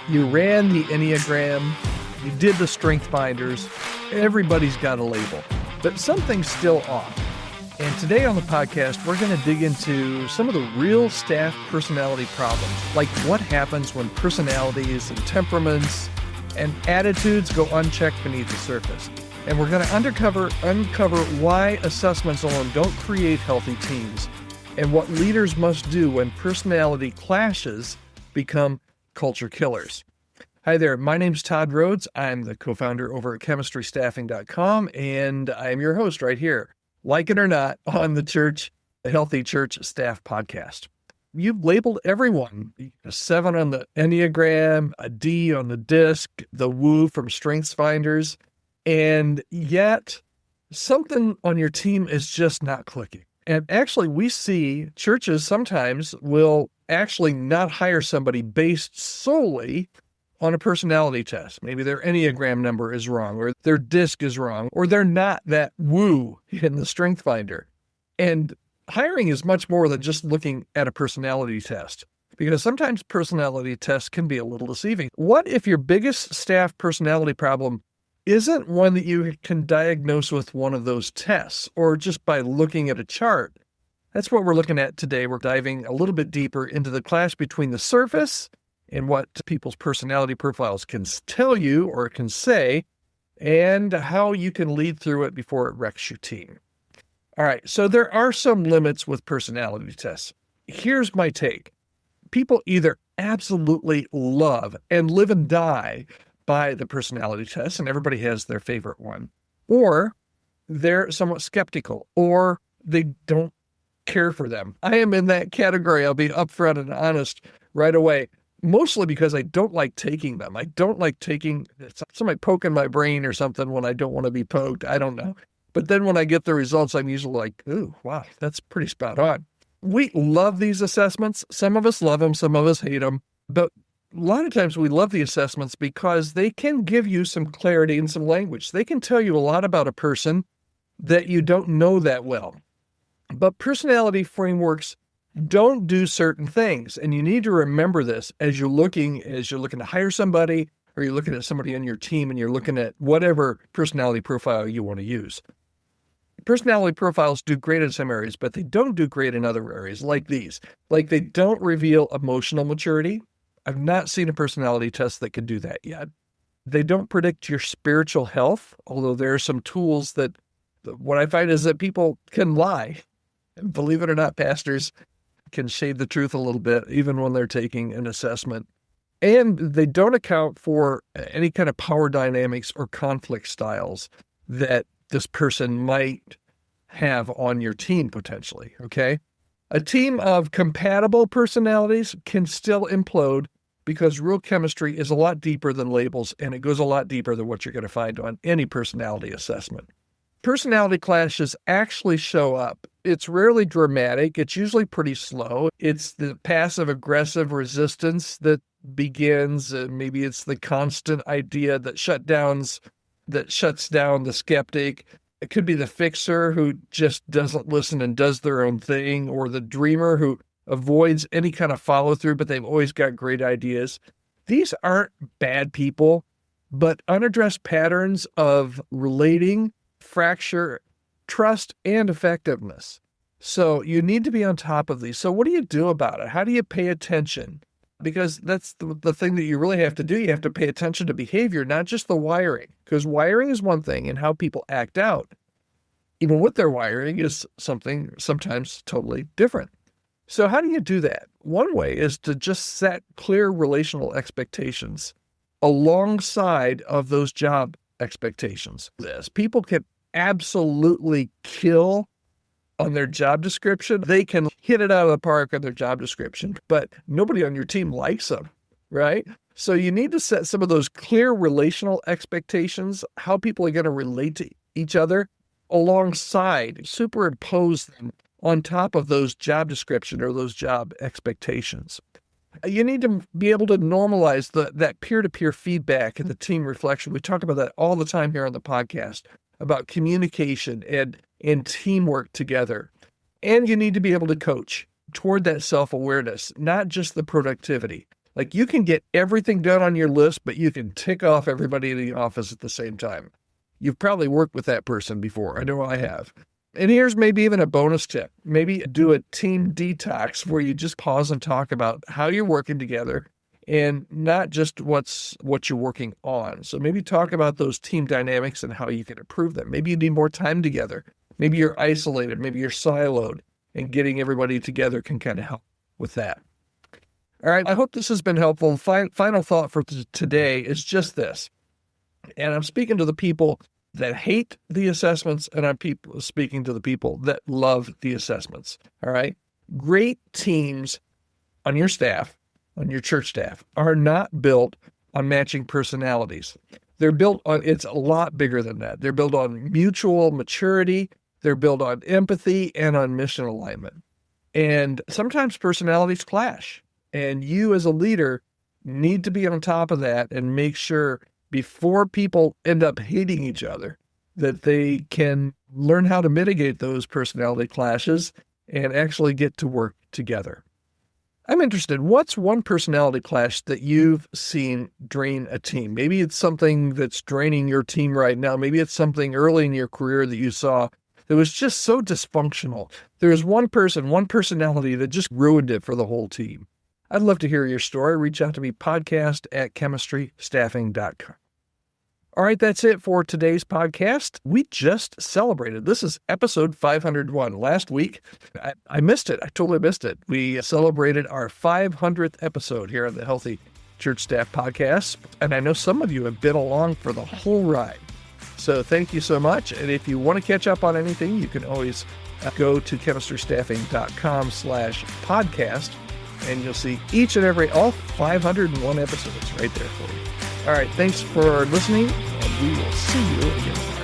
You ran the Enneagram, you did the strength finders, everybody's got a label, but something's still off. And today on the podcast, we're going to dig into some of the real staff personality problems, like what happens when personalities and temperaments and attitudes go unchecked beneath the surface. And we're going to uncover why assessments alone don't create healthy teams, and what leaders must do when personality clashes become culture killers. Hi there, my name's Todd Rhoades. I'm the co-founder over at chemistrystaffing.com, and I'm your host right here, like it or not, on the Healthy Church Staff Podcast. You've labeled everyone, a 7 on the Enneagram, a D on the DISC, the Woo from Strengths Finders, and yet something on your team is just not clicking. And actually, we see churches sometimes will actually not hire somebody based solely on a personality test. Maybe their Enneagram number is wrong, or their DISC is wrong, or they're not that Woo in the Strength Finder. And hiring is much more than just looking at a personality test, because sometimes personality tests can be a little deceiving. What if your biggest staff personality problem isn't one that you can diagnose with one of those tests, or just by looking at a chart? That's what we're looking at today. We're diving a little bit deeper into the clash between the surface and what people's personality profiles can tell you or can say, and how you can lead through it before it wrecks your team. All right, so there are some limits with personality tests. Here's my take. People either absolutely love and live and die by the personality test, and everybody has their favorite one, or they're somewhat skeptical, or they don't care for them. I am in that category. I'll be upfront and honest right away. Mostly because I don't like taking them. I don't like taking somebody poking my brain or something when I don't want to be poked. I don't know. But then when I get the results, I'm usually like, ooh, wow, that's pretty spot on. We love these assessments. Some of us love them. Some of us hate them. But a lot of times we love the assessments because they can give you some clarity and some language. They can tell you a lot about a person that you don't know that well. But personality frameworks don't do certain things. And you need to remember this as you're looking to hire somebody, or you're looking at somebody on your team, and you're looking at whatever personality profile you want to use. Personality profiles do great in some areas, but they don't do great in other areas like these. Like they don't reveal emotional maturity. I've not seen a personality test that can do that yet. They don't predict your spiritual health, although there are some tools that what I find is that people can lie. And believe it or not, pastors can shade the truth a little bit, even when they're taking an assessment. And they don't account for any kind of power dynamics or conflict styles that this person might have on your team potentially, okay? A team of compatible personalities can still implode because real chemistry is a lot deeper than labels, and it goes a lot deeper than what you're going to find on any personality assessment. Personality clashes actually show up. It's rarely dramatic. It's usually pretty slow. It's the passive-aggressive resistance that begins. Maybe it's the constant idea that shuts down the skeptic. It could be the fixer who just doesn't listen and does their own thing, or the dreamer who avoids any kind of follow-through, but they've always got great ideas. These aren't bad people, but unaddressed patterns of relating fracture trust and effectiveness. So you need to be on top of these. So what do you do about it? How do you pay attention? Because that's the thing that you really have to do. You have to pay attention to behavior, not just the wiring, because wiring is one thing and how people act out, even with their wiring, is something sometimes totally different. So how do you do that? One way is to just set clear relational expectations alongside of those job expectations. People can absolutely kill on their job description. They can hit it out of the park on their job description, but nobody on your team likes them, right? So you need to set some of those clear relational expectations, how people are going to relate to each other, alongside, superimpose them on top of those job description or those job expectations. You need to be able to normalize that peer-to-peer feedback and the team reflection. We talk about that all the time here on the podcast, about communication and teamwork together. And you need to be able to coach toward that self-awareness, not just the productivity. Like you can get everything done on your list, but you can tick off everybody in the office at the same time. You've probably worked with that person before. I know I have. And here's maybe even a bonus tip. Maybe do a team detox where you just pause and talk about how you're working together and not just what you're working on. So maybe talk about those team dynamics and how you can improve them. Maybe you need more time together. Maybe you're isolated. Maybe you're siloed, and getting everybody together can kind of help with that. All right. I hope this has been helpful. Final thought for today is just this. And I'm speaking to the people that hate the assessments, and I'm speaking to the people that love the assessments. All right. Great teams on your staff, on your church staff, are not built on matching personalities. They're built on, it's a lot bigger than that. They're built on mutual maturity. They're built on empathy and on mission alignment. And sometimes personalities clash. And you as a leader need to be on top of that and make sure before people end up hating each other, that they can learn how to mitigate those personality clashes and actually get to work together. I'm interested, what's one personality clash that you've seen drain a team? Maybe it's something that's draining your team right now. Maybe it's something early in your career that you saw that was just so dysfunctional. There's one person, one personality that just ruined it for the whole team. I'd love to hear your story. Reach out to me, podcast@chemistrystaffing.com. All right, that's it for today's podcast. We just celebrated. This is episode 501. Last week, I missed it. I totally missed it. We celebrated our 500th episode here on the Healthy Church Staff Podcast. And I know some of you have been along for the whole ride. So thank you so much. And if you want to catch up on anything, you can always go to chemistrystaffing.com/podcast. And you'll see all 501 episodes right there for you. All right, thanks for listening, and we will see you again.